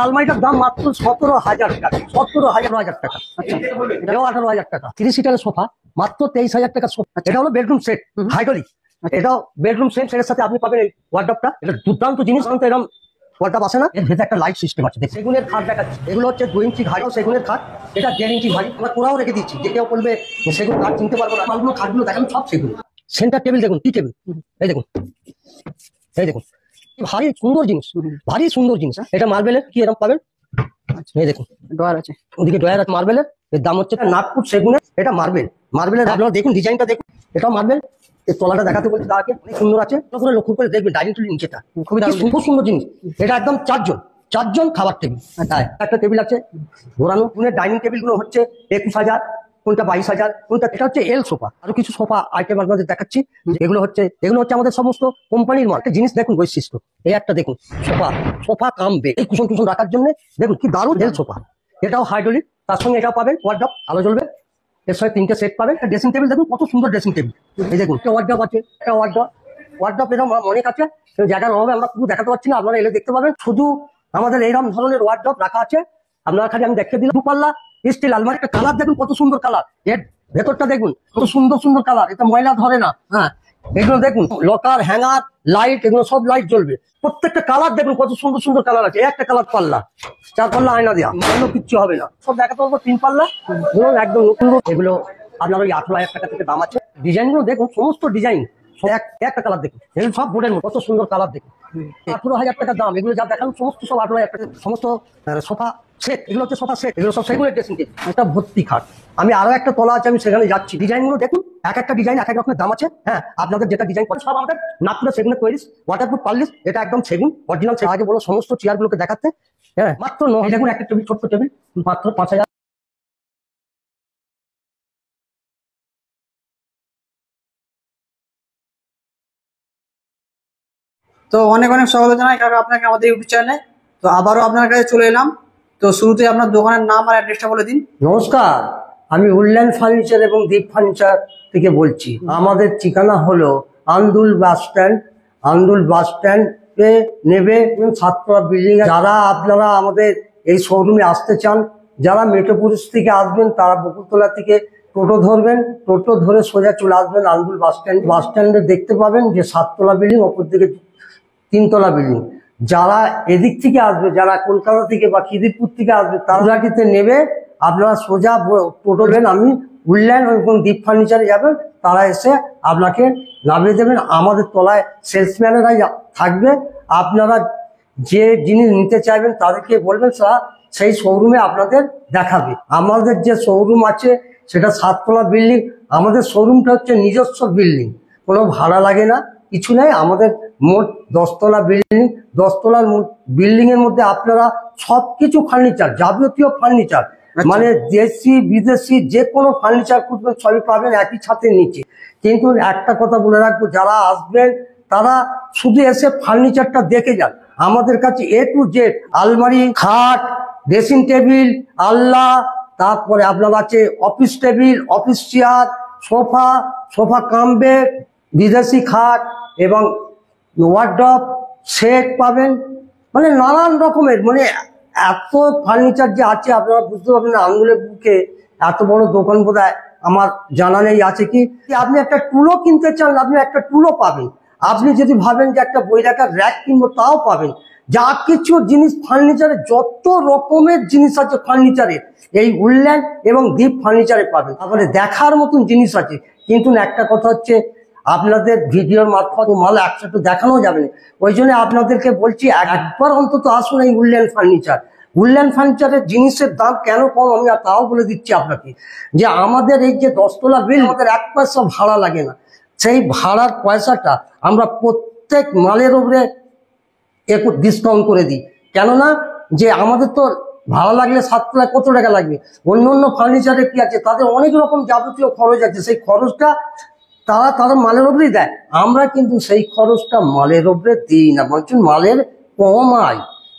আলমারিটার দাম মাত্র 17,000 টাকা, 17,000 টাকা। আচ্ছা, এটাও 18,000 টাকা। 30 সিটারের সোফা মাত্র 23,000 টাকা। এটা হলো বেডরুম সেট, হাইড্রোলিক। এটাও বেডরুম সেট, এর সাথে আপনি পাবেন এই ওয়ার্ডরোবটা। এটা দুর্দান্ত জিনিস, কারণ এরকম ওয়ার্ডরোব আসে না। এর ভেতরে একটা লাইট সিস্টেম আছে। সেগুনের খাট দেখাচ্ছি, এগুলো হচ্ছে 2 ইঞ্চি ঘাড়ি সেগুনের খাট। এটা 1.5 ইঞ্চি ভারী। আমরা কোরাও রেখে দিচ্ছি, যে কেউ বলবে সেগুন কাঠ চিনতে পারবো না। মালগুলো খাটগুলো দেখেন সব সেগুন। সেন্টার টেবিল দেখুন, টি টেবিল, এই দেখুন, এই দেখুন, ভারী সুন্দর জিনিস, ভারী সুন্দর জিনিস। এটা মার্বেলের, কি এরকম পাবেন, এই দেখুন ডয়ার আছে, ওদিকে ডয়ার আছে মার্বেলের। এর দাম হচ্ছে নাগপুর সেগুনের। এটা মার্বেল, মার্বেলের আপনারা দেখুন ডিজাইনটা দেখুন। এটাও মার্বেল। এর তলাটা দেখাতে বলছি তাকে, অনেক সুন্দর আছে। লক্ষ্য করে দেখবেন ডাইনিং টেবিল নিচেটা খুবই সুন্দর সুন্দর জিনিস। এটা একদম চারজন খাবার টেবিল। একটা টেবিল আছে ঘোরানো। ডাইনিং টেবিল গুলো হচ্ছে 21,000, কোনটা 22,000, কোনটা। এটা হচ্ছে এল সোফা। আরো কিছু সোফা আইটেম আপনাদের দেখাচ্ছি। এগুলো হচ্ছে আমাদের সমস্ত কোম্পানির মাল। একটা জিনিস দেখুন বৈশিষ্ট্য, এই একটা দেখুন সোফা কাম বেড, এই কুশন রাখার জন্য দেখুন কি দারুণ এল সোফা। এটাও হাইড্রোলিক, তার সঙ্গে এটাও পাবেন ওয়ার্ডরোব, আলো জ্বলবে। এর সঙ্গে 3টে সেট পাবেন। ড্রেসিং টেবিল দেখুন কত সুন্দর ড্রেসিং টেবিল। এই দেখুন ওয়ার্ডরোব আছে, এটা ওয়ার্ডরোব এরকম অনেক আছে। জায়গার অভাবে আমরা পুরো দেখাতে পারছি না, আপনারা এলে দেখতে পাবেন। শুধু আমাদের এইরকম ধরনের ওয়ার্ডরোব রাখা আছে। আপনারা খালি আমি দেখে দিলাম। 2 পাল্লা স্টিল আলমারি। একটা কালার দেখুন কত সুন্দর কালার। এর ভেতরটা দেখুন কত সুন্দর সুন্দর কালার। এটা ময়লা ধরে না। হ্যাঁ, এগুলো দেখুন লকার, হ্যাঙ্গার, লাইট, এগুলো সব লাইট জ্বলবে। প্রত্যেকটা কালার দেখুন কত সুন্দর সুন্দর কালার আছে। একটা কালার পাল্লা, 4 পাল্লা আয়না দেওয়া, অন্য কিচ্ছু হবে না। সব দেখাতে পারবো 3 পাল্লা একদম নতুন। এগুলো আপনার ওই 18,000 টাকা থেকে দাম আছে। ডিজাইন গুলো দেখুন, সমস্ত ডিজাইন একটা কালার দেখুন। এগুলো সব বোর্ডের মতো কত সুন্দর কালার দেখুন। 18,000 টাকা দাম। এগুলো যা দেখান সমস্ত সব 18,000 টাকা। সমস্ত সোফা সেট, এগুলো হচ্ছে সোফা সেট। এগুলো সব সেগুনের ড্রেসিং টেবিল। একটা ভর্তি খাট। আমি আরো একটা তলা আছে, আমি সেখানে যাচ্ছি। ডিজাইন গুলো দেখুন, এক একটা ডিজাইন এক এক রকমের দাম আছে। হ্যাঁ, আপনাদের যেটা ডিজাইন করে সব আমাদের নাগপুরের সেগুনের তৈরি। ওয়াটারপ্রুফ পারলিশ, এটা একদম সেগুন অরিজিনাল। আগে বলো সমস্ত চেয়ার গুলোকে দেখাতে। হ্যাঁ, মাত্র 9 দেখুন একটা টেবিল, ছোট্ট টেবিল, মাত্র 5,000। তো অনেক অনেক স্বাগত জানাই কাকা আপনাকে আমাদের ইউটিউব চ্যানেলে। তো আবারও আপনার কাছে চলে এলাম। তো শুরুতে আপনার দোকানের নাম আর অ্যাড্রেসটা বলে দিন। নমস্কার, আমি উডল্যান্ড ফার্নিচার এবং দীপ ফার্নিচার থেকে বলছি। আমাদের ঠিকানা হলো আন্দুল বাস স্ট্যান্ড। আন্দুল বাস স্ট্যান্ডে নেবে 7তলা বিল্ডিং। যারা আপনারা আমাদের এই শোরুমে আসতে চান, যারা মেট্রোপুলিশ থেকে আসবেন, তারা বকুলতলা থেকে টোটো ধরবেন। টোটো ধরে সোজা চলে আসবেন আন্দুল বাস স্ট্যান্ড। বাস স্ট্যান্ডে দেখতে পাবেন যে 7তলা বিল্ডিং, ওপর দিকে 3তলা বিল্ডিং। যারা এদিক থেকে আসবে, যারা কলকাতা থেকে বা খিদিরপুর থেকে আসবে, তারাটিতে নেবে। আপনারা সোজা টোটো নেন, আমি উডল্যান্ড এবং দীপ ফার্নিচারে যাবেন। তারা এসে আপনাকে নামিয়ে দেবেন। আমাদের তলায় সেলসম্যানেরাই থাকবে। আপনারা যে জিনিস নিতে চাইবেন তাদেরকে বলবেন, সেই শোরুমে আপনাদের দেখাবে। আমাদের যে শোরুম আছে সেটা 7তলা বিল্ডিং। আমাদের শোরুমটা হচ্ছে নিজস্ব বিল্ডিং, কোনো ভাড়া লাগে না, কিছু নাই। আমাদের মোট 10তলা বিল্ডিং। 10তলার বিল্ডিং এর মধ্যে আপনারা সবকিছু ফার্নিচার, যাবতীয় ফার্নিচার, মানে দেশি বিদেশি যে কোনো ফার্নিচার খুঁজবেন সবই পাবেন একই ছাদের নিচে। কিন্তু একটা কথা বলে রাখবো, যারা আসবেন তারা শুধু এসে ফার্নিচারটা দেখে যান। আমাদের কাছে A to Z আলমারি, খাট, ড্রেসিং টেবিল, আলনা, তারপরে আপনার আছে office table, office chair, sofa cum bed, বিদেশি খাট এবং ওয়ার্ডরোব সেট পাবেন। মানে নানান রকমের, মানে এত ফার্নিচার যে আছে আপনারা বুঝতে পারবেন না। আঙুলের বুকে এত বড় দোকান বোধহয় আমার জানা নেই আছে কি। আপনি একটা টুলও কিনতে চান, আপনি একটা টুলও পাবেন। আপনি যদি ভাবেন যে একটা বই রাখার র্যাক কিনবো, তাও পাবেন। যা কিছু জিনিস ফার্নিচারের, যত রকমের জিনিস আছে ফার্নিচারের, এই উডল্যান্ড এবং দীপ ফার্নিচারে পাবেন। তারপরে দেখার মতন জিনিস আছে। কিন্তু একটা কথা হচ্ছে, আপনাদের ভিডিওর মারফত মাল একসাথে দেখানো যাবে না। ওই জন্য আপনাদেরকে বলছি একবার অন্তত আসুন এই উডল্যান্ড ফার্নিচার। উডল্যান্ড ফার্নিচারের জিনিসের দাম কেন কম আমি তাও বলে দিচ্ছি আপনাকে। যে আমাদের এই যে 10তলা বিল, আমাদের 1 পয়সা ভাড়া লাগে না। সেই ভাড়ার পয়সাটা আমরা প্রত্যেক মালের উপরে একটু ডিসকাউন্ট করে দিই। কেননা যে আমাদের তো ভাড়া লাগলে 7তলায় কত টাকা লাগবে, অন্য ফার্নিচারে কি আছে, তাদের অনেক রকম যাবতীয় খরচ আছে। সেই খরচটা তারা মালের উপরেই দেয়। আমরা কিন্তু সেই খরচটা মালের উপরে দিই না, বলছি মালের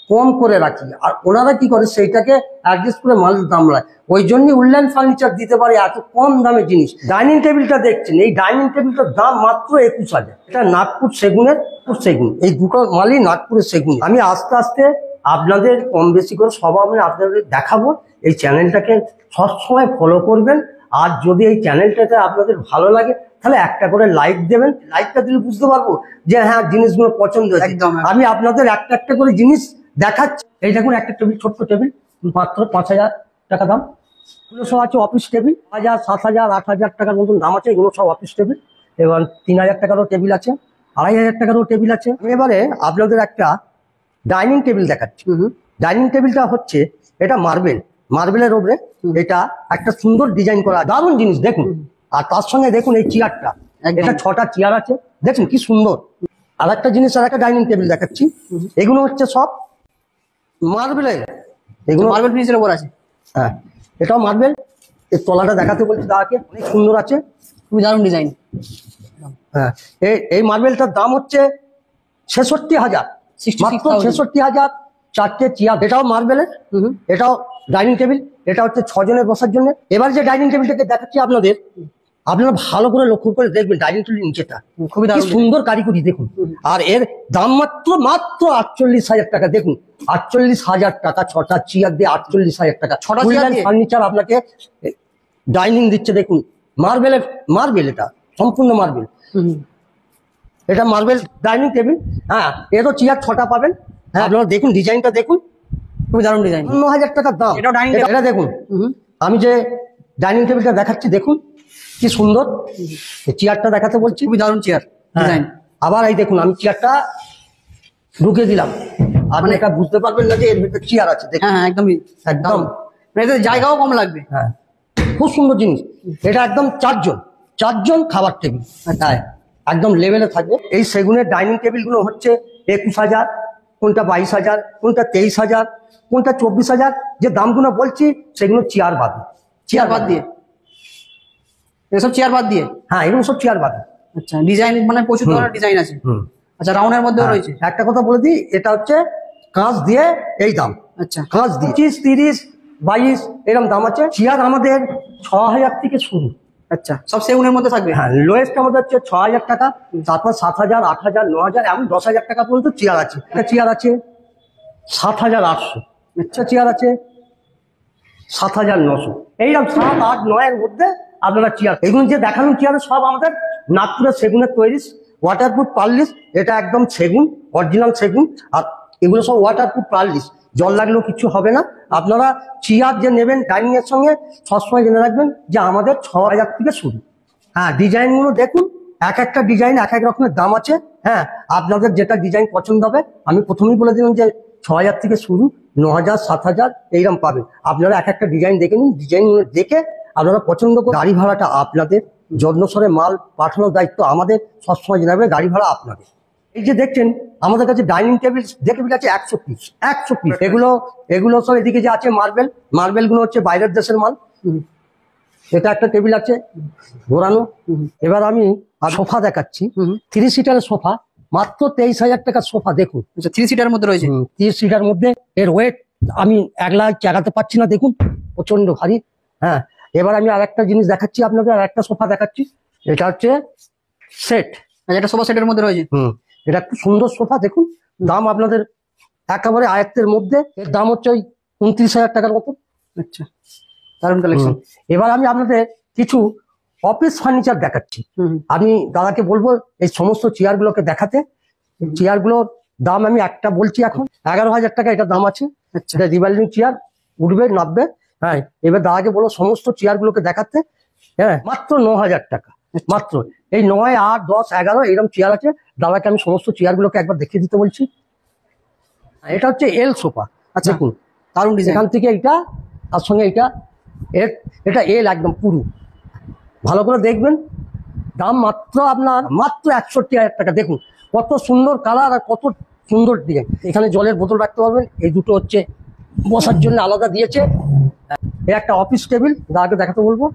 কম করে রাখি। আর ওনারা কি করে, সেইটাকে অ্যাডজাস্ট করে মালের দাম রায়। ওই জন্যই উডল্যান্ড ফার্নিচার দিতে পারে এত কম দামে জিনিস। ডাইনিং টেবিলটা দেখছেন, এই ডাইনিং টেবিলটার দাম মাত্র 21,000। এটা নাগপুর সেগুনের, সেগুন। এই দুটো মালই নাগপুরের সেগুন। আমি আস্তে আস্তে আপনাদের কম বেশি করে সব আমি আপনাদের দেখাবো। এই চ্যানেলটাকে সবসময় ফলো করবেন। আর যদি এই চ্যানেলটাতে আপনাদের ভালো লাগে তাহলে একটা করে লাইক দেবেন। লাইকটা দিলে বুঝতে পারবো যে হ্যাঁ জিনিসগুলো পছন্দ হয়েছে। একদম। আমি আপনাদের একটা একটা করে জিনিস দেখাচ্ছি। এই দেখুন একটা টেবিল, ছোট্ট টেবিল, মাত্র 5,000 টাকা দাম। এগুলো সব আছে অফিস টেবিল, 5,000, 7,000, 8,000 টাকার মতন দাম আছে। এগুলো সব অফিস টেবিল। এবং 3,000 টাকারও টেবিল আছে, 2,500 টাকারও টেবিল আছে। আমি এবারে আপনাদের একটা ডাইনিং টেবিল দেখাচ্ছি। ডাইনিং টেবিলটা হচ্ছে এটা মার্বেলের ওপরে এটা একটা সুন্দর ডিজাইন করা, দারুণ জিনিস দেখুন। আর তার সঙ্গে দেখুন এই চেয়ারটা, এটা 6টা চেয়ার আছে, দেখুন কি সুন্দর। আর একটা জিনিস, আর একটা ডাইনিং টেবিল দেখাচ্ছি। এগুলো হচ্ছে সব মার্বেলের, এগুলো মার্বেল ফিনিশের উপর আছে। হ্যাঁ, এটাও মার্বেল। এর তলাটা দেখাতে বলছি দাদাকে, অনেক সুন্দর আছে, খুবই দারুণ ডিজাইন। হ্যাঁ। এই মার্বেলটার দাম হচ্ছে 66,000, মাত্র 66,000। 4টে চেয়ার, এটাও মার্বেলের, এটাও ডাইনিং টেবিল। এটা হচ্ছে 6 জনের বসার জন্য। এবার যে ডাইনিং টেবিলটাকে দেখাচ্ছি আপনাদের, আপনারা ভালো করে লক্ষ্য করে দেখবেন ডাইনিং টেবিল নিচেটা খুবই কি দারুণ সুন্দর কারিগরি দেখুন। আর এর দাম মাত্র 48,000 টাকা। দেখুন 48,000 টাকা, 6টা চেয়ার দিয়ে 48,000 টাকা। 6টা চেয়ার দিয়ে ফার্নিচার আপনাকে ডাইনিং দিচ্ছে। দেখুন মার্বেল, এটা সম্পূর্ণ মার্বেল। এটা মার্বেল ডাইনিং টেবিল। হ্যাঁ, এরও চেয়ার 6টা পাবেন। হ্যাঁ, আপনারা দেখুন ডিজাইনটা দেখুন, খুবই দারুণ ডিজাইন। 50,000 টাকার দাম। এটাও ডাইনিং টেবিল। এটা দেখুন, আমি যে ডাইনিং টেবিলটা দেখাচ্ছি দেখুন কি সুন্দর। চেয়ারটা দেখাতে বলছি, খুবই দারুণ চেয়ার হ্যাঁ। ডিজাইন। আবার এই দেখুন আমি চেয়ারটা ঢুকে দিলাম, আপনি এটা বুঝতে পারবেন না যে এর ভিতরে চেয়ার আছে। দেখুন হ্যাঁ একদমই একদম, এতে জায়গাও কম লাগবে। হ্যাঁ খুব সুন্দর জিনিস। এটা একদম 4জন খাবার টেবিল, হ্যাঁ একদম লেভেলে থাকবে। এই সেগুনের ডাইনিং টেবিল গুলো হচ্ছে 21,000, কোনটা 22,000, কোনটা 23,000, কোনটা 24,000। যে দামগুলো বলছি সেগুলো চেয়ার বাদে, চেয়ার বাদ দিয়ে, এসব চেয়ার বাদ দিয়ে। হ্যাঁ এগুলো সব চেয়ার বাদে। আচ্ছা, ডিজাইন মানে প্রচুর ধরনের ডিজাইন আছে। আচ্ছা, রাউন্ডের মধ্যেও রয়েছে। একটা কথা বলে দিই, এটা হচ্ছে কাঁচ দিয়ে এই দাম। আচ্ছা, কাঁচ দিয়ে 25, 30, 22 এরকম দাম আছে। চেয়ার আমাদের 6,000 থেকে শুরু। আচ্ছা, সব সেগুনের মধ্যে থাকবে। হ্যাঁ, লোয়েস্ট আমাদের হচ্ছে 6,000 টাকা, তারপর 7,000, 8,000, 9,000, এমন 10,000 টাকা পর্যন্ত চেয়ার আছে। একটা চেয়ার আছে 7,800, আচ্ছা চেয়ার আছে 7,900। এইরকম 7, 8, 9 এর মধ্যে আপনারা চেয়ার। এগুলো যে দেখানো চেয়ার সব আমাদের নাগপুরের সেগুনের তৈরি, ওয়াটারপ্রুফ পার্লিশ। এটা একদম সেগুন, অরিজিনাল সেগুন। আর এগুলো সব ওয়াটারপ্রুফ পার্লিশ, জল লাগলেও কিছু হবে না। আপনারা চেয়ার যে নেবেন ডাইনিং এর সঙ্গে সবসময় জেনে রাখবেন যে আমাদের 6,000 থেকে শুরু। হ্যাঁ, ডিজাইনগুলো দেখুন, এক একটা ডিজাইন এক এক রকমের দাম আছে। হ্যাঁ, আপনাদের যেটা ডিজাইন পছন্দ হবে, আমি প্রথমেই বলে দিলাম যে 6,000 থেকে শুরু, 9,000, 7,000 এইরকম পাবেন। আপনারা এক একটা ডিজাইন দেখে নিন, ডিজাইনগুলো দেখে আপনারা পছন্দ করুন। গাড়ি ভাড়াটা আপনাদের, যত্নসরে মাল পাঠানোর দায়িত্ব আমাদের, সবসময় জানাবে গাড়ি ভাড়া আপনাদের। এই যে দেখছেন আমাদের কাছে ডাইনিং টেবিল আছে 100 পিস, 100 পিস। এগুলো সব এদিকে যে আছে মার্বেল গুলো হচ্ছে বাইরের দেশের মাল। এটা একটা টেবিল আছে ঘোরানো। এবার আমি সোফা দেখাচ্ছি, 3 সিটারের সোফা, মাত্র 23,000 টাকার সোফা। দেখুন 3 সিটার মধ্যে রয়েছে। 3 সিটার মধ্যে এর ওয়েট আমি 1 লাখ চাগাতে পারছি না, দেখুন প্রচন্ড ভারী। হ্যাঁ, এবার আমি আর একটা জিনিস দেখাচ্ছি আপনাদের, আর একটা সোফা দেখাচ্ছি। এটা হচ্ছে সেট, এটা সোফা সেটের মধ্যে রয়েছে। এটা খুব সুন্দর সোফা। দেখুন দাম আপনাদের একেবারে আয়ত্তের মধ্যে। এর দাম হচ্ছে ওই 29,000 টাকার মতো। আচ্ছা, দারুণ কালেকশন। এবার আমি আপনাদের কিছু অফিস ফার্নিচার দেখাচ্ছি। আমি দাদাকে বলবো এই সমস্ত চেয়ারগুলোকে দেখাতে। চেয়ারগুলোর দাম আমি একটা বলছি এখন, 11,000 টাকা এটা দাম আছে। আচ্ছা, রিভলভিং চেয়ার, উঠবে, নামবে। হ্যাঁ, এবার দাদাকে বলো সমস্ত চেয়ারগুলোকে দেখাতে। হ্যাঁ, মাত্র 9,000 টাকা, মাত্র। এই 9, 8, 10, 11 এরকম চেয়ার আছে। দাদাকে আমি সমস্ত চেয়ারগুলোকে একবার দেখিয়ে দিতে বলছি। এটা হচ্ছে এল সোফা। আচ্ছা, দেখুন দারুণ ডিজাইন। এখান থেকে এইটা, তার সঙ্গে এটা এল একদম পুরো। ভালো করে দেখবেন, দাম মাত্র আপনার মাত্র 61,000 টাকা। দেখুন কত সুন্দর কালার আর কত সুন্দর ডিজাইন। এখানে জলের বোতল রাখতে পারবেন। এই দুটো হচ্ছে বসার জন্য আলাদা দিয়েছে। এই একটা অফিস টেবিল, দাদাকে দেখাতে বলবো,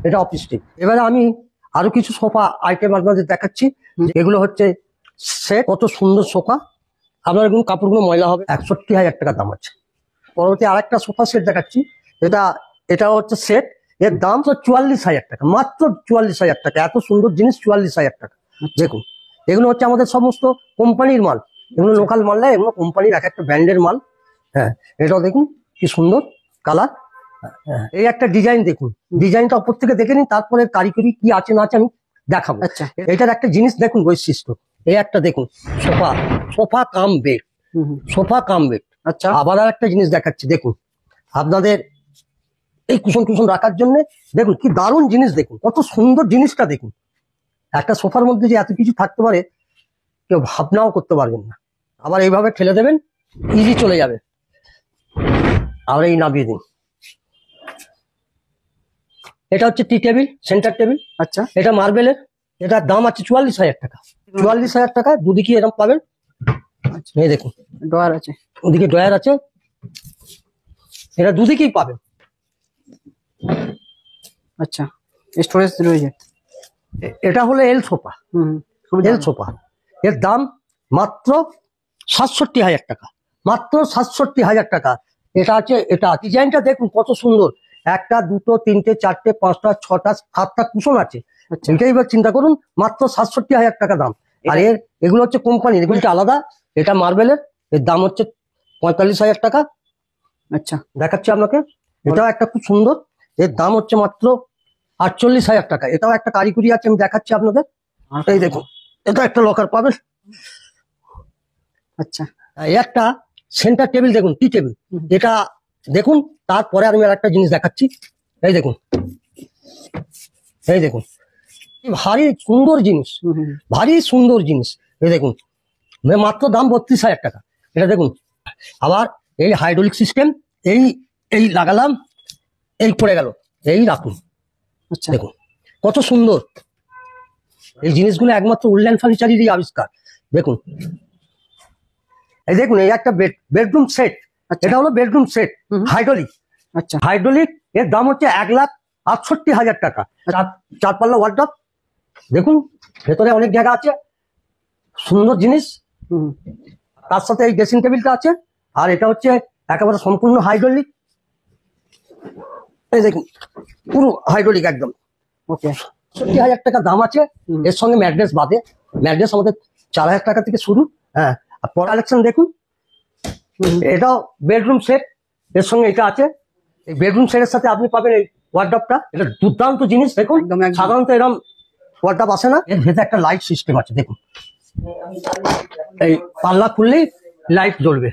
এটা অফিস টেবিল। এবারে আমি আরো কিছু সোফা আইটেম আপনাদের দেখাচ্ছি। এগুলো হচ্ছে সেট, কত সুন্দর সোফা। আপনার এগুলো কাপড়গুলো ময়লা হবে, 61,000 টাকা দাম আছে। পরবর্তী আরেকটা সোফা সেট দেখাচ্ছি। এটা হচ্ছে সেট, এর দাম তো 44,000 টাকা, মাত্র 44,000 টাকা। এত সুন্দর জিনিস 44,000 টাকা। দেখুন এগুলো হচ্ছে আমাদের সমস্ত কোম্পানির মাল, এগুলো লোকাল মাল নয়, এগুলো কোম্পানির এক একটা ব্র্যান্ডের মাল। হ্যাঁ, এটাও দেখুন কি সুন্দর কালার। এই একটা ডিজাইন দেখুন, ডিজাইনটা উপর থেকে দেখে নিন, তারপরে কারিগরি কি আছে না আছে আমি দেখাবো। আচ্ছা। এটার একটা জিনিস দেখুন বৈশিষ্ট্য, এই একটা দেখুন sofa, sofa cum bed, sofa cum bed. আচ্ছা। আবার আর একটা জিনিস দেখাচ্ছি দেখুন, আপনাদের এই কুশন টুশন রাখার জন্য দেখুন কি দারুণ জিনিস, দেখুন কত সুন্দর জিনিসটা দেখুন। একটা সোফার মধ্যে যে এত কিছু থাকতে পারে কেউ ভাবনাও করতে পারবেন না। আবার এইভাবে ঠেলে দেবেন, ইজি চলে যাবে। আবার এই নামিয়ে দিন। এটা হচ্ছে টি টেবিল, সেন্টার টেবিল। আচ্ছা। এটা মার্বেলের, এটার দাম আছে 44,000 টাকা। 44,000 টাকা, দুদিকে এরকম পাবেন। এই দেখুন ডয়ার আছে, ওদিকে ড্রয়ার আছে, এটা দুদিকেই পাবেন। আচ্ছা, স্টোরেজ রয়েছে। এটা হলো এল সোফা, এল সোফা। এর দাম মাত্র 67,000 টাকা, মাত্র 67,000 টাকা। এটা আছে, এটা ডিজাইনটা দেখুন কত সুন্দর, একটা দুটো তিনটে চারটে পাঁচটা ছটা সাতটা কুশন আছে। আচ্ছা। এটাই এবার চিন্তা করুন, মাত্র 67,000 টাকা দাম। আর এগুলো হচ্ছে কোম্পানি, এগুলোটা আলাদা। এটা মার্বেলের, এর দাম হচ্ছে 45,000 টাকা। আচ্ছা, দেখাচ্ছি আপনাকে, এটাও একটা খুব সুন্দর, এর দাম হচ্ছে মাত্র 48,000 টাকা। এটাও একটা কারিগরি আছে, আমি দেখাচ্ছি আপনাদের। এই দেখুন, এটা একটা লকার পাবেন। আচ্ছা, এই একটা সেন্টার টেবিল দেখুন, টি টেবিল। এটা দেখুন, তারপরে আমি আর একটা জিনিস দেখাচ্ছি। এই দেখুন, এই দেখুন কি ভারী সুন্দর জিনিস, ভারী সুন্দর জিনিস। এই দেখুন, মাত্র দাম 32,000 টাকা। এটা দেখুন, আবার এই হাইড্রোলিক সিস্টেম, এই এই লাগালাম, এই পড়ে গেল, এই রাখুন। আচ্ছা, দেখুন কত সুন্দর এই জিনিসগুলো, একমাত্র উডল্যান্ড ফার্নিচারেরই আবিষ্কার। দেখুন, এই দেখুন, এই একটা বেডরুম সেট। এটা হলো বেডরুম সেট, হাইড্রোলিক। আচ্ছা, হাইড্রোলিক, এর দাম হচ্ছে 1,68,000 টাকা। চার পাল্লা ওয়ার্ডরোব দেখুন, ভেতরে অনেক জায়গা আছে, সুন্দর জিনিস। তার সাথে এই ড্রেসিং টেবিলটা আছে, আর এটা হচ্ছে একেবারে সম্পূর্ণ হাইড্রোলিক। এই দেখুন পুরো হাইড্রোলিক একদম। ওকে। 70,000 টাকা দাম আছে। এর সঙ্গে ম্যাট্রেস বাদে, ম্যাট্রেস আমাদের 4,000 টাকা থেকে শুরু। হ্যাঁ, আর পর কালেকশন দেখুন, এটাও বেডরুম সেট, এর সঙ্গে এটা আছে। এই বেডরুম সেটের সাথে আপনি পাবেন এই ওয়ার্ডরোবটা, এটা দুর্দান্ত জিনিস। দেখুন, একদম, একদম। সাধারণত এরকম ওয়ার্ডরোব আসে না। এর ভেতরে একটা লাইট সিস্টেম আছে, দেখুন এই পাল্লা খুললেই লাইট জ্বলবে।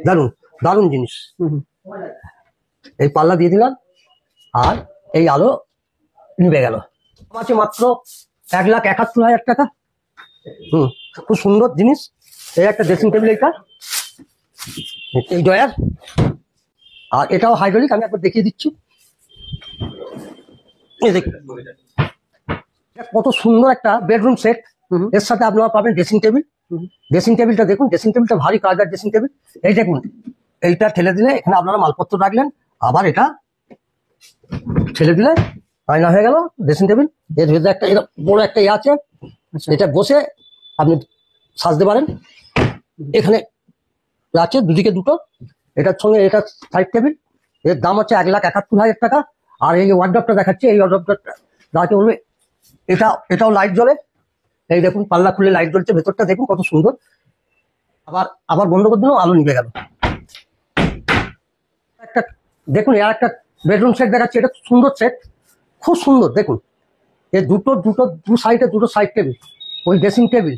দারুন দারুন জিনিস। এই পাল্লা দিয়ে দিলাম, আর এই আলো নিভে গেল। আছে মাত্র 1,71,000 টাকা। খুব সুন্দর জিনিস। এই একটা ড্রেসিং টেবিল, এটা এই ডয়ার, আর এটাও হাইড্রোলিক। আমি একবার দেখিয়ে দিচ্ছি। এই দেখুন, এটা কত সুন্দর একটা বেডরুম সেট। এর সাথে আপনারা পাবেন ড্রেসিং টেবিল। ড্রেসিং টেবিলটা দেখুন, ড্রেসিং টেবিলটা ভারী কাজের ড্রেসিং টেবিল। এই দেখুন, এইটা ঠেলে দিলে এখানে আপনারা মালপত্র রাখলেন, আবার এটা ঠেলে দিলে আয়না হয়ে গেল ড্রেসিং টেবিল। এর ভেতরে একটা এটা বড় একটা ইয়ে আছে, এটা বসে আপনি সাজতে পারেন। এখানে আছে দুদিকে দুটো, এটার সঙ্গে এটা সাইড টেবিল। এর দাম হচ্ছে 1,71,000 টাকা। আর এই ওয়ার্ডরোবটা দেখাচ্ছি, এই ওয়ার্ডরোবটা যাকে বলবে, এটাও লাইট জ্বলে। এই দেখুন, পাল্লা খুলে লাইট জ্বলছে, ভেতরটা দেখুন কত সুন্দর। আবার আবার বন্ধ করে দিলাম, আলো নিভে গেল। একটা দেখুন, আর একটা বেডরুম সেট দেখাচ্ছি, এটা সুন্দর সেট, খুব সুন্দর। দেখুন, এই দু সাইডে দুটো সাইড টেবিল, ওই ড্রেসিং টেবিল,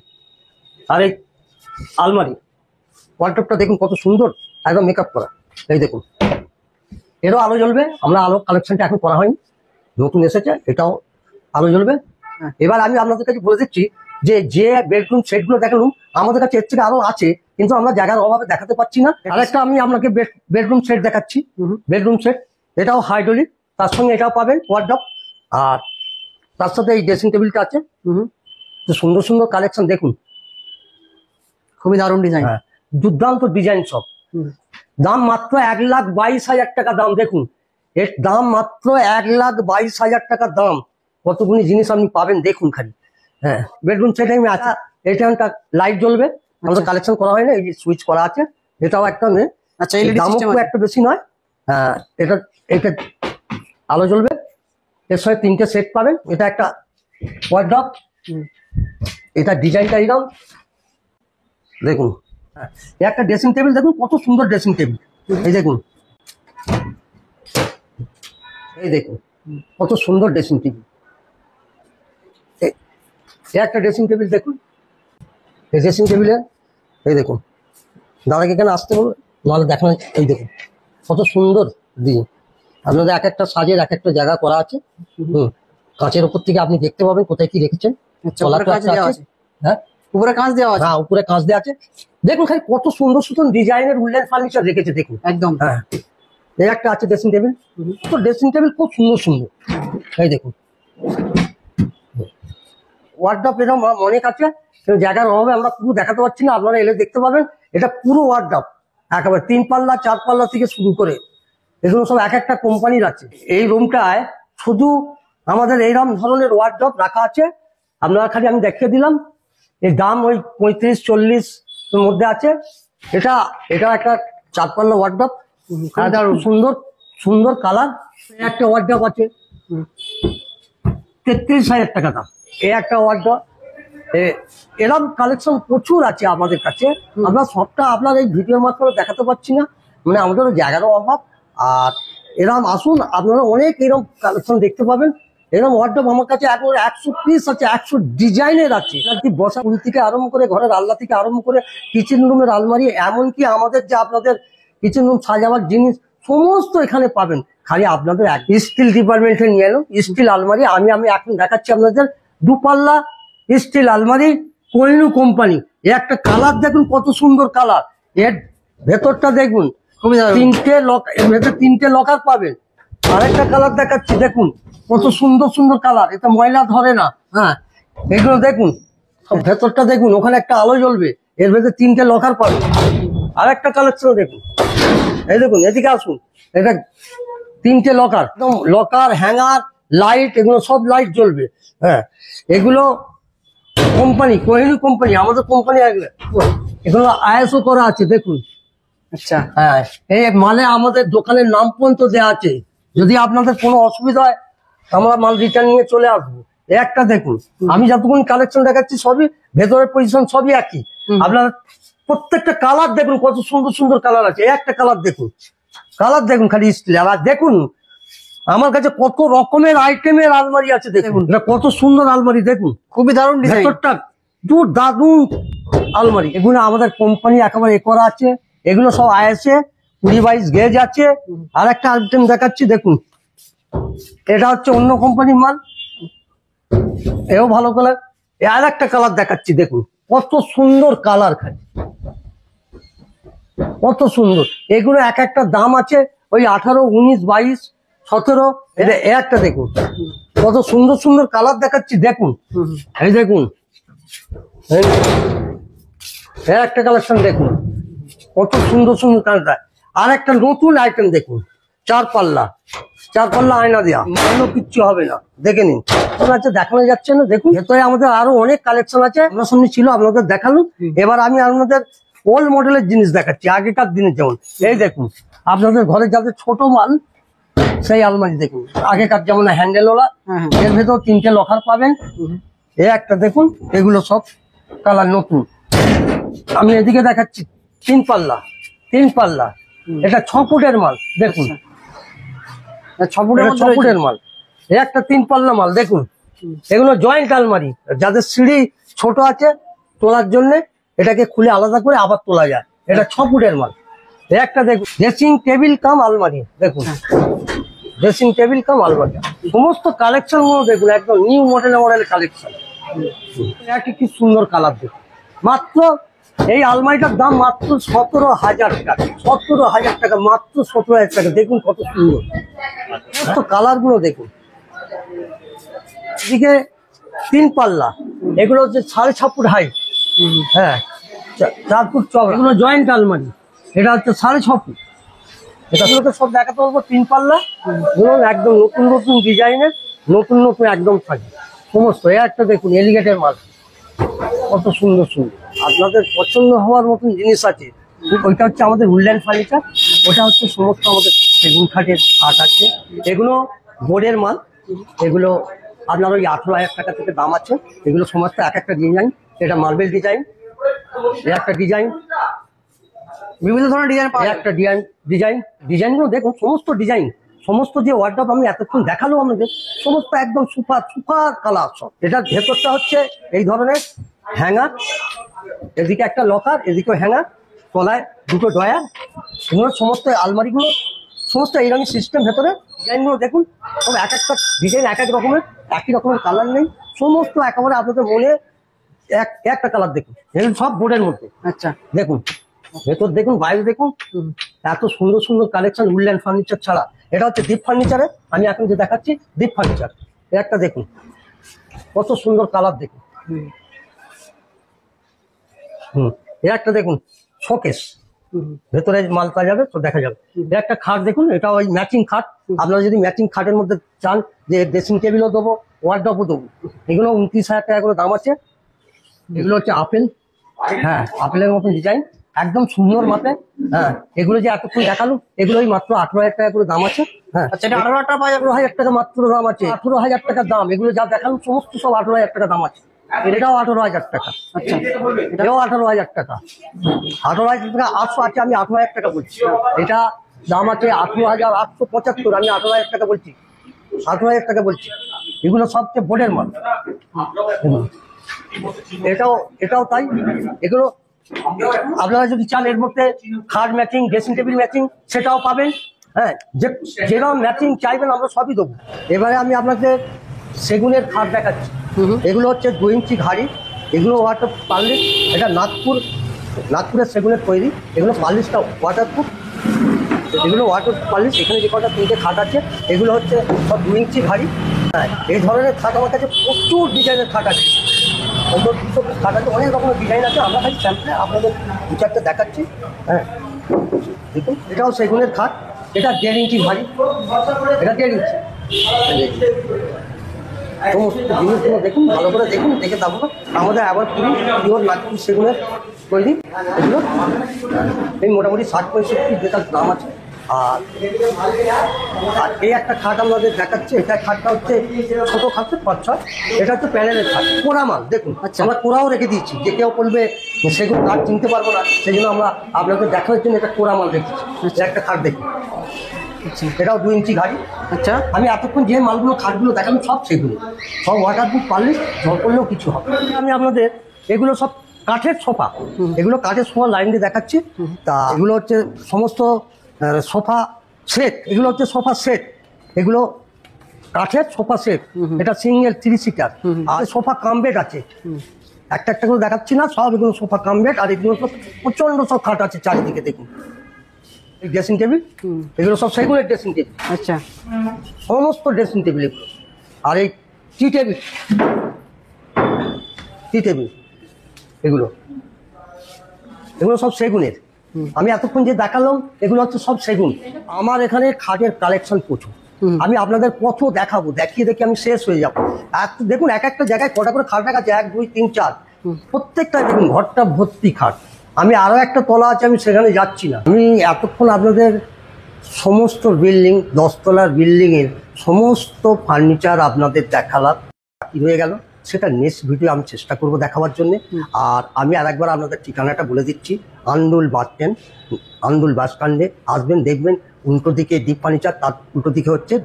আর এই আলমারি। ওয়ার্ডরোবটা দেখুন কত সুন্দর, একদম মেকআপ করা। এই দেখুন, এরও আলো জ্বলবে। আমরা আলো কালেকশনটা এখন করা হয়নি, নতুন এসেছে, এটাও আলো জ্বলবে। এবার আমি আপনাদের কাছে বলে দিচ্ছি যে বেডরুম সেটগুলো দেখালাম, আমাদের কাছে এর থেকে আরো আছে, কিন্তু আমরা জায়গার অভাবে দেখাতে পাচ্ছি না। আরেকটা আমি আপনাকে বেডরুম সেট দেখাচ্ছি, বেডরুম সেট। এটাও হাইড্রোলিক, তার সঙ্গে এটাও পাবেন ওয়ার্ডরোব, আর তার সাথে এই ড্রেসিং টেবিলটা আছে। তো সুন্দর সুন্দর কালেকশন দেখুন, খুবই দারুণ ডিজাইন। দুর্দান্ত ডিজাইন সব। দাম মাত্র 1,22,000 টাকা দাম। দেখুন, এর দাম মাত্র 1,22,000 টাকা দাম। কতগুলি জিনিস আপনি পাবেন দেখুন খালি। হ্যাঁ, বেডরুম সেট আমি আছে, এটা লাইট জ্বলবে। আমাদের কালেকশন করা হয় না, এই যে সুইচ করা আছে, এটাও একটা নেই। আচ্ছা, এলইডি দামও সিস্টেম খুব আছে। একটা বেশি নয়। হ্যাঁ, এটা এটা আলো জ্বলবে। এর সঙ্গে 3টে সেট পাবেন। এটা একটা ওয়ার্ডরোব, এটা ডিজাইনটা এরকম দেখুন। একটা ড্রেসিং টেবিল দেখুন, কত সুন্দর ড্রেসিং টেবিল। এই দেখুন, এই দেখুন কত সুন্দর ড্রেসিং টেবিল। এই একটা ড্রেসিং টেবিল দেখুন, এই ড্রেসিং টেবিলে এই দেখুন, দাদাকে এখানে আসতে বলবো নাহলে দেখানো। এই দেখুন কত সুন্দর দিয়ে আপনাদের এক একটা সাজের এক একটা জায়গা করা আছে। কাঁচের উপর থেকে আপনি দেখতে পাবেন কোথায় কি রেখেছেন। উপরে কাঁচ দেওয়া আছে। হ্যাঁ, উপরে কাঁচ দেওয়া আছে। হ্যাঁ, উপরে কাঁচ দেওয়া আছে। দেখুন খালি কত সুন্দর সুন্দর ডিজাইনের উডল্যান্ড ফার্নিচার রেখেছে দেখুন। একদম। হ্যাঁ, এই একটা আছে ড্রেসিং টেবিল। তো ড্রেসিং টেবিল খুব সুন্দর সুন্দর। এই দেখুন ওয়ার্ডরোব এরকম অনেক আছে, কিন্তু জায়গার অভাবে আমরা পুরো দেখাতে পারছি না। আপনারা এলে দেখতে পাবেন, এটা পুরো ওয়ার্ডরোব একেবারে 3 পাল্লা 4 পাল্লা থেকে শুরু করে এগুলো সব এক একটা কোম্পানির আছে। এই রুমটায় শুধু আমাদের এইরকম ধরনের ওয়ার্ডরোব রাখা আছে। আপনারা খালি আমি দেখিয়ে দিলাম, এর দাম ওই 35-40 এর মধ্যে আছে। এটা একটা 4 পাল্লা ওয়ার্ডরোব, সুন্দর সুন্দর কালার। একটা ওয়ার্ডরোব আছে 33,000 টাকা দাম। এই একটা ওয়ার্ডরোব, এরকম কালেকশন প্রচুর আছে আমাদের কাছে। আমরা সবটা আপনার এই ভিডিওর মাধ্যমে দেখাতে পারছি না, মানে আমাদের জায়গারও অভাব। আর এরকম আসুন, আপনারা অনেক এরকম কালেকশন দেখতে পাবেন। এরকম ওয়ার্ডরোব আমার কাছে একবারে 100 পিস আছে, 100 ডিজাইনের আছে। বসা পুরি থেকে আরম্ভ করে ঘরের আলনা থেকে আরম্ভ করে কিচেন রুমের আলমারি, এমনকি আমাদের যে আপনাদের কিচেন রুম সাজাবার জিনিস সমস্ত এখানে পাবেন। খালি আপনাদের স্টিল ডিপার্টমেন্টে নিয়ে এলো স্টিল আলমারি। আমি এখন দেখাচ্ছি আপনাদের 2 পাল্লা স্টিল আলমারি, কোহিনূর কোম্পানি। এর একটা কালার দেখুন কত সুন্দর কালার। এর ভেতরটা দেখুন, তিনটে লকার পাবেন। আরেকটা কালার দেখাচ্ছি দেখুন কত সুন্দর সুন্দর কালার, এটা ময়লা ধরে না। হ্যাঁ, এগুলো দেখুন, ভেতরটা দেখুন, ওখানে একটা আলো জ্বলবে। এর ভেতরে 3টে লকার পাবেন। আরেকটা কালেকশন দেখুন, এই দেখুন, এদিকে আসুন, এটা 3টে লকার, একদম লকার, হ্যাঙ্গার, লাইট, এগুলো সব লাইট জ্বলবে। হ্যাঁ, এগুলো কোম্পানি, কোহিনূর কোম্পানি, আমাদের কোম্পানি। এগুলো আইএসও করা আছে দেখুন। আচ্ছা। হ্যাঁ, এই মালে আমাদের দোকানের নাম পর্যন্ত দেওয়া আছে। যদি আপনাদের কোনো অসুবিধা হয় আমরা মাল রিটার্ন নিয়ে চলে আসবো। এই একটা দেখুন, আমি যতক্ষণ কালেকশন দেখাচ্ছি সবই ভেতরের পজিশন সবই একই। আপনার প্রত্যেকটা কালার দেখুন কত সুন্দর সুন্দর কালার আছে। এই একটা কালার দেখুন, কালার দেখুন খালি স্টিল। আর দেখুন আমার কাছে কত রকমের আইটেমের আলমারি আছে দেখুন। এটা কত সুন্দর আলমারি দেখুন, খুবই দারুণ ডিজাইন। ভেতরটা দারুণ আলমারি। এগুলো আমাদের কোম্পানি একেবারে করা আছে। এগুলো সব আইএসএ 20-22 গেজ আছে। আর একটা আইটেম দেখাচ্ছি দেখুন, এটা হচ্ছে অন্য কোম্পানির মাল, এও ভালো কালার। আর একটা কালার দেখাচ্ছি দেখুন কত সুন্দর কালার, খালি কত সুন্দর। এগুলো এক একটা দাম আছে ওই 18, 19, 22, 17। এটা একটা দেখুন কত সুন্দর সুন্দর কালার দেখাচ্ছি দেখুন। এই দেখুন, এই একটা কালেকশন দেখুন কত সুন্দর সুন্দর কালার। আর একটা নতুন আইটেম দেখুন, 4 পাল্লা আয়না দেওয়া, অন্য কিচ্ছু হবে না। দেখে নিন, আছে দেখানো যাচ্ছে না। দেখুন ভেতরে আমাদের আরো অনেক কালেকশন আছে। আপনার সামনে ছিল, আপনাদের দেখালাম। এবার আমি আপনাদের ওল্ড মডেলের জিনিস দেখাচ্ছি, আগেকার দিনের যেমন। এই দেখুন, আপনাদের ঘরে যাদের ছোট মাল সেই আলমারি দেখুন, আগেকার যেমন হ্যান্ডেলওয়ালা। এর ভেতর 3টে লকার পাবেন। এই একটা দেখুন, এগুলো সব কালার নতুন। আমি এদিকে দেখাচ্ছি 3 পাল্লা। এটা 6 ফুটের মাল দেখুন, 6 ফুটের মাল। এই একটা 3 পাল্লা মাল দেখুন। এগুলো জয়েন্ট আলমারি, যাদের সিঁড়ি ছোট আছে তোলার জন্য এটাকে খুলে আলাদা করে আবার তোলা যায়। এটা 6 ফুটের মাল। এই একটা দেখুন, ড্রেসিং টেবিল কাম আলমারি দেখুন, ড্রেসিং টেবিল কাম আলমারি। সমস্ত কালেকশন গুলো দেখুন, একদম নিউ মডেলের কালেকশন। কি সুন্দর কালার দেখুন। মাত্র এই আলমারিটার দাম মাত্র 17,000 টাকা। 17,000 টাকা, মাত্র 17,000 টাকা। দেখুন কত সুন্দর কালার গুলো দেখুন। এদিকে 3 পাল্লা, এগুলো হচ্ছে 6.5 ফুট হাইট। হ্যাঁ, 4 ফুট চওড়া। এগুলো জয়েন্ট আলমারি, এটা হচ্ছে 6.5 ফুট। এটাগুলোকে সব দেখাতে বলবো। 3 পাল্লা ধরুন, একদম নতুন নতুন ডিজাইনের, নতুন নতুন একদম থাকে সমস্ত। এই একটা দেখুন এলিগেটের মাল, কত সুন্দর সুন্দর। আপনাদের পছন্দ হওয়ার মতন জিনিস আছে। ওইটা হচ্ছে আমাদের উডল্যান্ড ফার্নিচার। ওটা হচ্ছে সমস্ত আমাদের সেগুন কাঠের কাঠ আছে। এগুলো বোর্ডের মাল। এগুলো আপনার ওই 18,000 টাকা থেকে দাম আছে। এগুলো সমস্ত এক একটা ডিজাইন। এটা মার্বেল ডিজাইন, একটা ডিজাইন, বিভিন্ন ধরনের ডিজাইন পাওয়া এই যায়। একটা ডিজাইনগুলো দেখুন, সমস্ত ডিজাইন, সমস্ত যে ওয়ার্ডরোব আমি এতক্ষণ দেখালো আমাদের, সমস্ত একদম সুপার সুপার কালার সব। এটার ভেতরটা হচ্ছে এই ধরনের হ্যাঙ্গার, এদিকে একটা লকার, এদিকেও হ্যাঙ্গার, তলায় দুটো ডয়ার, এগুলো সমস্ত আলমারিগুলো সমস্ত এইরকম সিস্টেম। ভেতরে ডিজাইনগুলো দেখুন, সব এক একটা ডিজাইন এক এক রকমের, একই রকমের কালার নেই, সমস্ত একেবারে আপনাদের মনে একটা কালার দেখুন। এগুলো সব বোর্ডের মধ্যে। আচ্ছা, দেখুন ভেতর দেখুন, বাইরে দেখুন, এত সুন্দর সুন্দর কালেকশন উডল্যান্ড ফার্নিচার ছাড়া। এটা হচ্ছে দীপ ফার্নিচারে, আমি এখন যে দেখাচ্ছি দীপ ফার্নিচার। এর একটা দেখুন কত সুন্দর কালার দেখুন। এর একটা দেখুন শোকেস, ভেতরে মাল পাওয়া যাবে তো দেখা যাবে। এর একটা খাট দেখুন, এটা ওই ম্যাচিং খাট। আপনারা যদি ম্যাচিং খাটের মধ্যে চান যে ড্রেসিং টেবিলও দেবো, ওয়ার্ডরোবও দেবো, এগুলো 29,000 টাকা করে দাম আছে। এগুলো হচ্ছে আপেল, হ্যাঁ আপেলের মতন ডিজাইন, একদম সুন্দর মাপে। হ্যাঁ এগুলো যে এতক্ষণ দেখালো, এগুলোই মাত্র 18,000 টাকা করে দাম আছে। হ্যাঁ আচ্ছা, এটা 18,000 টাকা পাওয়া যাবে। 18,000 টাকা মাত্র দাম আছে, 18,000 টাকার দাম। এগুলো যা দেখালো সমস্ত সব 18,000 টাকা দাম আছে। এটাও 18,000 টাকা, আচ্ছা, এটাও 18,000 টাকা, 18,000 টাকা 800 আছে, আমি 18,000 টাকা বলছি। এটা দাম আছে 18,875, আমি 18,000 টাকা বলছি, 18,000 টাকা বলছি। এগুলো সবচেয়ে বোর্ডের মাল। এটাও তাই। এগুলো আপনারা যদি চান এর মধ্যে খাট ম্যাচিং, ড্রেসিং টেবিল ম্যাচিং, সেটাও পাবেন। হ্যাঁ যেরকম ম্যাচিং চাইবেন আমরা সবই দেবো। এবারে আমি আপনাকে সেগুনের খাট দেখাচ্ছি। এগুলো হচ্ছে 2 ইঞ্চি ঘাড়ি, এগুলো ওয়াটার পার্লিশ। এটা নাগপুরের সেগুনের তৈরি, এগুলো পার্লিশটা ওয়াটারপ্রুফ, এগুলো ওয়াটার পার্লিশ। এখানে যে কটা 3টে খাট আছে, এগুলো হচ্ছে সব 2 ইঞ্চি ঘাড়ি। হ্যাঁ এই ধরনের খাট আমার কাছে প্রচুর ডিজাইনের খাট আছে, 200 পিস খাট আছে, অনেক রকমের ডিজাইন আছে। আমরা খালি স্যাম্পলে আপনাদের 2-4টে দেখাচ্ছি। হ্যাঁ দেখুন এটাও সেগুনের খাট, এটা 1.5 ইঞ্চি ভারী, এটা 1.5 ইঞ্চি। সমস্ত জিনিসগুলো দেখুন, ভালো করে দেখুন, দেখে দাম আমাদের আবার পিওর নাগপুর সেগুনের তৈরি। এগুলো এই মোটামুটি 60-65 যেটার দাম আছে। আর এই একটা খাট আমাদের দেখাচ্ছে, এটা খাটটা হচ্ছে ছোটো খাটছে 5-6, এটা হচ্ছে প্যানেলের খাট, কোরা মাল। দেখুন আচ্ছা, আমরা কোরাও রেখে দিয়েছি, যে কেউ বলবে সেগুলো কাঠ চিনতে পারবো না, সেই জন্য আমরা আপনাদের দেখার জন্য এটা কোরা মাল রেখেছি। একটা খাট দেখুন, এটাও 2 ইঞ্চি ঘাড়ি। আচ্ছা, আমি এতক্ষণ যে মালগুলো খাটগুলো দেখালাম সব সেগুলো, সব ওয়াটারপ্রুফ পারলে জল করলেও কিছু হবে। আমি আপনাদের এগুলো সব কাঠের সোফা, এগুলো কাঠের সোফা লাইন দিয়ে দেখাচ্ছি। তা এগুলো হচ্ছে সমস্ত সোফা সেট, এগুলো হচ্ছে সোফা সেট, এগুলো কাঠের সোফা সেট। এটা সিঙ্গেল 3 সিটার। আর সোফা কাম বেড আছে, একটা একটা করে দেখাচ্ছি না, সব এগুলো সোফা কাম বেড। আর এগুলো সব প্রচন্ড সব খাট আছে চারিদিকে দেখুন। এই ড্রেসিং টেবিল, এগুলো সব সেগুনের ড্রেসিং টেবিল, আচ্ছা, সমস্ত ড্রেসিং টেবিল এগুলো। আর এই টি টেবিল এগুলো সব সেগুনের। আমি এতক্ষণ যে দেখালাম এগুলো হচ্ছে সব সেগুন। আমার এখানে খাটের কালেকশন প্রচুর, আমি আপনাদের কত দেখাবো, দেখিয়ে আমি শেষ হয়ে যাবো। দেখুন এক একটা জায়গায় কটা করে খাট রাখা আছে, 1, 2, 3, 4, প্রত্যেকটা দেখুন ঘরটা ভর্তি খাট। আমি আরো একটা তলা আছে, আমি সেখানে যাচ্ছি না। আমি এতক্ষণ আপনাদের সমস্ত বিল্ডিং, 10 তলার বিল্ডিং এর সমস্ত ফার্নিচার আপনাদের দেখালাম। কি হয়ে গেল সেটা নেক্সট ভিডিও আমি চেষ্টা করব দেখাবার জন্য। আর আমি আরেকবার আপনাদের ঠিকানাটা বলে দিচ্ছি, আন্দুল বাস স্ট্যান্ডে আসবেন, দেখবেন উল্টো দিকে দীপ ফার্নিচার, তার উল্টো দিকে হচ্ছে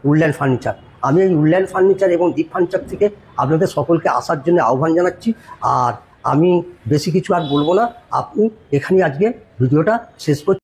উডল্যান্ড ফার্নিচার। আমি এই উডল্যান্ড ফার্নিচার এবং দীপ ফার্নিচার থেকে আপনাদের সকলকে আসার জন্য আহ্বান জানাচ্ছি। আর আমি বেশি কিছু আর বলবো না, আপনি এখানেই আজকে ভিডিওটা শেষ করছি।